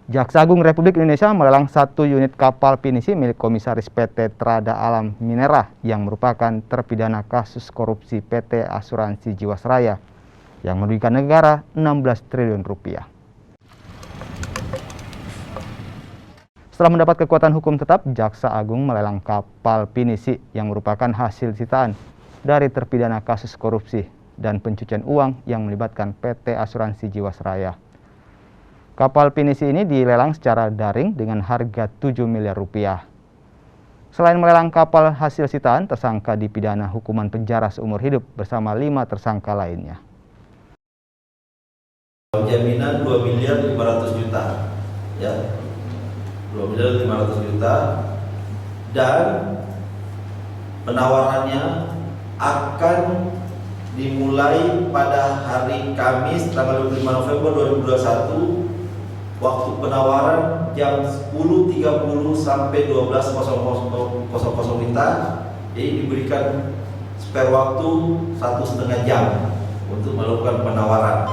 Jaksa Agung Republik Indonesia melelang 1 unit kapal pinisi milik Komisaris PT Trada Alam Minera yang merupakan terpidana kasus korupsi PT Asuransi Jiwasraya yang merugikan negara 16 triliun rupiah. Setelah mendapat kekuatan hukum tetap, Jaksa Agung melelang kapal pinisi yang merupakan hasil sitaan dari terpidana kasus korupsi dan pencucian uang yang melibatkan PT Asuransi Jiwasraya. Kapal pinisi ini dilelang secara daring dengan harga 7 miliar rupiah. Selain melelang kapal hasil sitaan, tersangka dipidana hukuman penjara seumur hidup bersama 5 tersangka lainnya. Jaminan 2 miliar 500 juta, ya, 2 miliar 500 juta, dan penawarannya akan dimulai pada hari Kamis tanggal 25 November 2021. Waktu penawaran jam 10.30 sampai 12.00 WITA. Jadi diberikan spare waktu 1,5 jam untuk melakukan penawaran.